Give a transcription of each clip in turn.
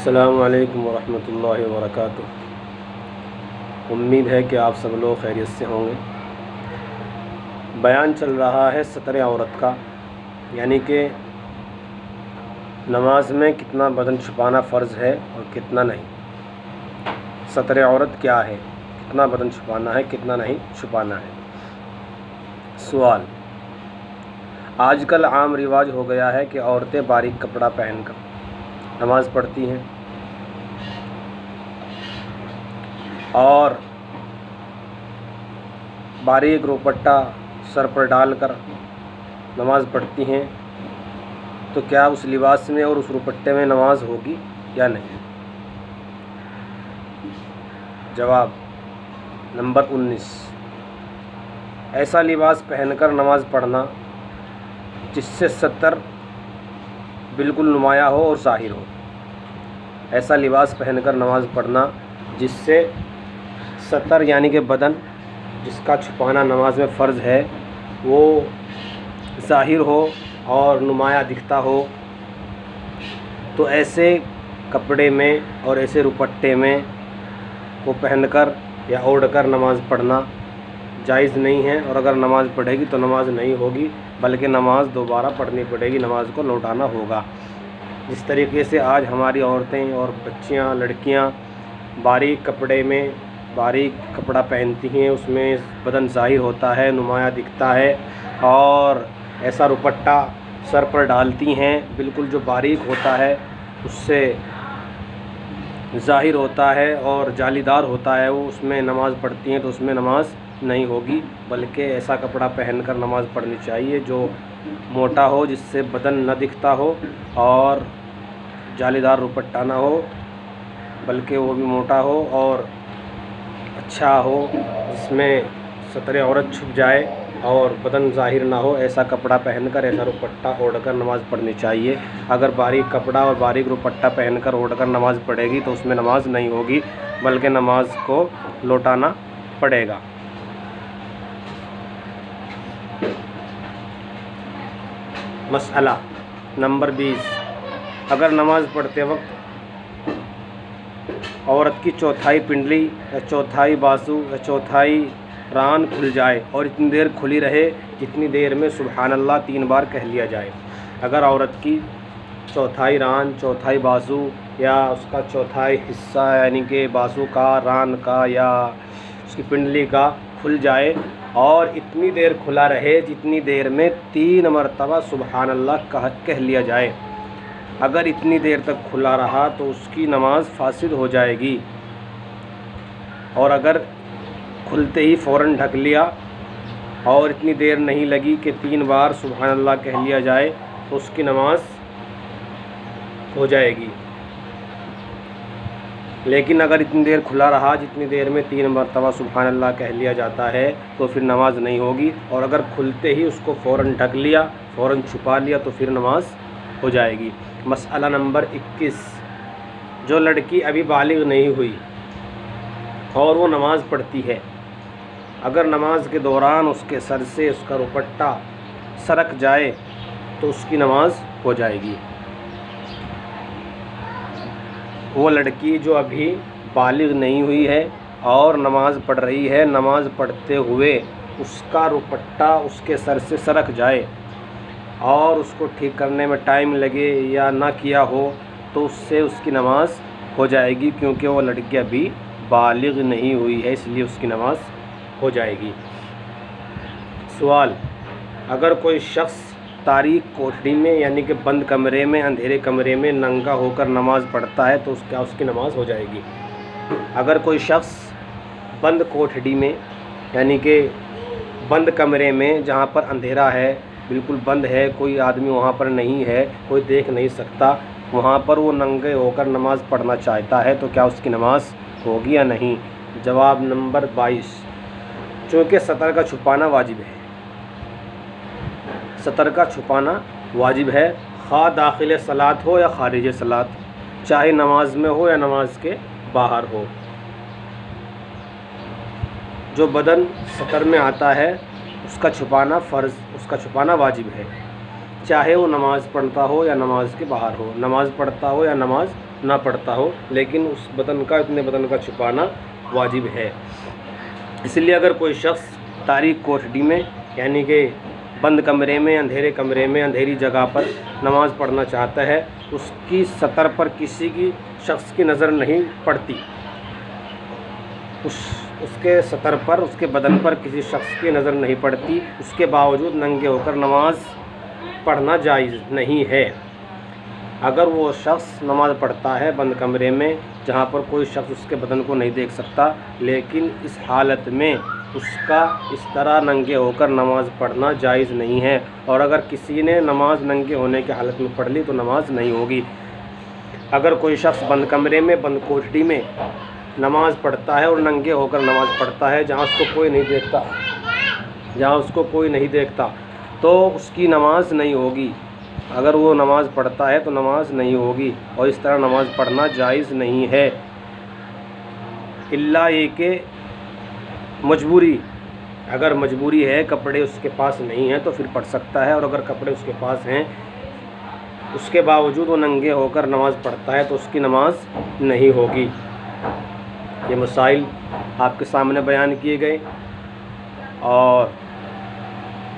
السلام علیکم ورحمۃ اللہ وبرکاتہ۔ امید ہے کہ آپ سب لوگ خیریت سے ہوں گے۔ بیان چل رہا ہے ستر عورت کا، یعنی کہ نماز میں کتنا بدن چھپانا فرض ہے اور کتنا نہیں۔ ستر عورت کیا ہے، کتنا بدن چھپانا ہے، کتنا نہیں چھپانا ہے۔ سوال: آج کل عام رواج ہو گیا ہے کہ عورتیں باریک کپڑا پہن کر نماز پڑھتی ہیں اور باریک دوپٹہ سر پر ڈال کر نماز پڑھتی ہیں، تو کیا اس لباس میں اور اس دوپٹے میں نماز ہوگی یا نہیں؟ جواب نمبر 19: ایسا لباس پہن کر نماز پڑھنا جس سے ستر بالکل نمایاں ہو اور ظاہر ہو، ایسا لباس پہن کر نماز پڑھنا جس سے ستر یعنی کہ بدن جس کا چھپانا نماز میں فرض ہے وہ ظاہر ہو اور نمایاں دکھتا ہو، تو ایسے کپڑے میں اور ایسے دوپٹے میں وہ پہن کر یا اوڑھ کر نماز پڑھنا جائز نہیں ہے، اور اگر نماز پڑھے گی تو نماز نہیں ہوگی بلکہ نماز دوبارہ پڑھنی پڑے گی، نماز کو لوٹانا ہوگا۔ جس طریقے سے آج ہماری عورتیں اور بچیاں، لڑکیاں باریک کپڑے میں باریک کپڑا پہنتی ہیں، اس میں بدن ظاہر ہوتا ہے، نمایاں دکھتا ہے، اور ایسا دوپٹہ سر پر ڈالتی ہیں بالکل جو باریک ہوتا ہے اس سے ظاہر ہوتا ہے اور جالی دار ہوتا ہے، وہ اس میں نماز پڑھتی ہیں تو اس میں نماز نہیں ہوگی، بلکہ ایسا کپڑا پہن کر نماز پڑھنی چاہیے جو موٹا ہو، جس سے بدن نہ دکھتا ہو، اور جالی دار دوپٹہ نہ ہو بلکہ وہ بھی موٹا ہو اور اچھا ہو، جس میں ستر عورت چھپ جائے اور بدن ظاہر نہ ہو۔ ایسا کپڑا پہن کر، ایسا دوپٹہ اوڑھ کر نماز پڑھنی چاہیے۔ اگر باریک کپڑا اور باریک دوپٹہ پہن کر اوڑھ کر نماز پڑھے گی تو اس میں نماز نہیں ہوگی بلکہ نماز کو لوٹانا پڑے گا۔ مسئلہ نمبر 20: اگر نماز پڑھتے وقت عورت کی چوتھائی پنڈلی یا چوتھائی بازو یا چوتھائی ران کھل جائے اور اتنی دیر کھلی رہے جتنی دیر میں سبحان اللہ 3 بار کہہ لیا جائے، اگر عورت کی چوتھائی ران، چوتھائی بازو یا اس کا چوتھائی حصہ یعنی کہ بازو کا، ران کا یا اس کی پنڈلی کا کھل جائے اور اتنی دیر کھلا رہے جتنی دیر میں 3 مرتبہ سبحان اللہ کہہ لیا جائے، اگر اتنی دیر تک کھلا رہا تو اس کی نماز فاسد ہو جائے گی، اور اگر کھلتے ہی فوراً ڈھک لیا اور اتنی دیر نہیں لگی کہ 3 بار سبحان اللہ کہہ لیا جائے تو اس کی نماز ہو جائے گی، لیکن اگر اتنی دیر کھلا رہا جتنی دیر میں 3 مرتبہ سبحان اللہ کہہ لیا جاتا ہے تو پھر نماز نہیں ہوگی، اور اگر کھلتے ہی اس کو فوراً ڈھک لیا، فوراً چھپا لیا تو پھر نماز ہو جائے گی۔ مسئلہ نمبر 21: جو لڑکی ابھی بالغ نہیں ہوئی اور وہ نماز پڑھتی ہے، اگر نماز کے دوران اس کے سر سے اس کا دوپٹہ سرک جائے تو اس کی نماز ہو جائے گی۔ وہ لڑکی جو ابھی بالغ نہیں ہوئی ہے اور نماز پڑھ رہی ہے، نماز پڑھتے ہوئے اس کا دوپٹہ اس کے سر سے سرک جائے اور اس کو ٹھیک کرنے میں ٹائم لگے یا نہ کیا ہو تو اس سے اس کی نماز ہو جائے گی، کیونکہ وہ لڑکی ابھی بالغ نہیں ہوئی ہے، اس لیے اس کی نماز ہو جائے گی۔ سوال: اگر کوئی شخص تاریک کوٹھری میں یعنی کہ بند کمرے میں، اندھیرے کمرے میں ننگا ہو کر نماز پڑھتا ہے تو کیا اس کی نماز ہو جائے گی؟ اگر کوئی شخص بند کوٹھری میں یعنی کہ بند کمرے میں جہاں پر اندھیرا ہے، بالکل بند ہے، کوئی آدمی وہاں پر نہیں ہے، کوئی دیکھ نہیں سکتا، وہاں پر وہ ننگے ہو کر نماز پڑھنا چاہتا ہے تو کیا اس کی نماز ہوگی یا نہیں؟ جواب نمبر 22: چونکہ ستر کا چھپانا واجب ہے، ستر کا چھپانا واجب ہے، خواہ داخل صلاۃ ہو یا خارج صلاۃ، چاہے نماز میں ہو یا نماز کے باہر ہو، جو بدن ستر میں آتا ہے اس کا چھپانا فرض، اس کا چھپانا واجب ہے، چاہے وہ نماز پڑھتا ہو یا نماز کے باہر ہو، نماز پڑھتا ہو یا نماز نہ پڑھتا ہو، لیکن اس بدن کا اتنے بدن کا چھپانا واجب ہے۔ اس لیے اگر کوئی شخص تاریک کوٹھڑی میں یعنی کہ بند کمرے میں، اندھیرے کمرے میں، اندھیری جگہ پر نماز پڑھنا چاہتا ہے، اس کی سطر پر کسی کی شخص کی نظر نہیں پڑتی، اس کے سطر پر، اس کے بدن پر کسی شخص کی نظر نہیں پڑتی، اس کے باوجود ننگے ہو کر نماز پڑھنا جائز نہیں ہے۔ اگر وہ شخص نماز پڑھتا ہے بند کمرے میں جہاں پر کوئی شخص اس کے بدن کو نہیں دیکھ سکتا، لیکن اس حالت میں اس کا اس طرح ننگے ہو کر نماز پڑھنا جائز نہیں ہے، اور اگر کسی نے نماز ننگے ہونے کی حالت میں پڑھ لی تو نماز نہیں ہوگی۔ اگر کوئی شخص بند کمرے میں، بند کوٹھڑی میں نماز پڑھتا ہے اور ننگے ہو کر نماز پڑھتا ہے جہاں اس کو کوئی نہیں دیکھتا تو اس کی نماز نہیں ہوگی۔ اگر وہ نماز پڑھتا ہے تو نماز نہیں ہوگی، اور اس طرح نماز پڑھنا جائز نہیں ہے، الا یہ کہ مجبوری، اگر مجبوری ہے، کپڑے اس کے پاس نہیں ہیں تو پھر پڑھ سکتا ہے، اور اگر کپڑے اس کے پاس ہیں اس کے باوجود وہ ننگے ہو کر نماز پڑھتا ہے تو اس کی نماز نہیں ہوگی۔ یہ مسائل آپ کے سامنے بیان کیے گئے،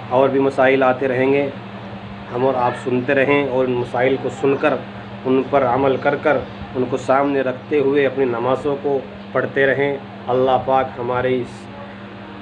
اور بھی مسائل آتے رہیں گے، ہم اور آپ سنتے رہیں، اور ان مسائل کو سن کر ان پر عمل کر کر ان کو سامنے رکھتے ہوئے اپنی نمازوں کو پڑھتے رہیں۔ اللہ پاک ہماری اس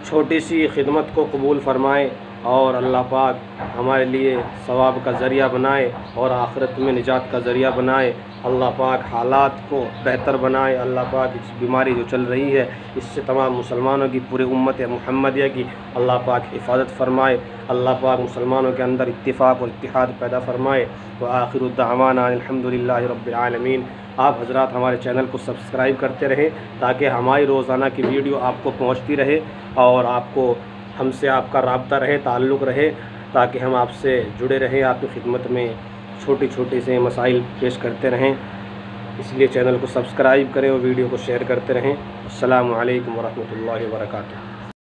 چھوٹی سی خدمت کو قبول فرمائے، اور اللہ پاک ہمارے لیے ثواب کا ذریعہ بنائے اور آخرت میں نجات کا ذریعہ بنائے۔ اللہ پاک حالات کو بہتر بنائے۔ اللہ پاک اس بیماری جو چل رہی ہے اس سے تمام مسلمانوں کی، پوری امت محمدیہ کی اللہ پاک حفاظت فرمائے۔ اللہ پاک مسلمانوں کے اندر اتفاق اور اتحاد پیدا فرمائے۔ وآخر الدعوانا الحمدللہ رب العالمین۔ آپ حضرات ہمارے چینل کو سبسکرائب کرتے رہیں تاکہ ہماری روزانہ کی ویڈیو آپ کو پہنچتی رہے، اور آپ کو ہم سے آپ کا رابطہ رہے، تعلق رہے، تاکہ ہم آپ سے جڑے رہیں، آپ کی خدمت میں چھوٹی چھوٹی سے مسائل پیش کرتے رہیں۔ اس لیے چینل کو سبسکرائب کریں اور ویڈیو کو شیئر کرتے رہیں۔ السلام علیکم ورحمۃ اللہ وبرکاتہ۔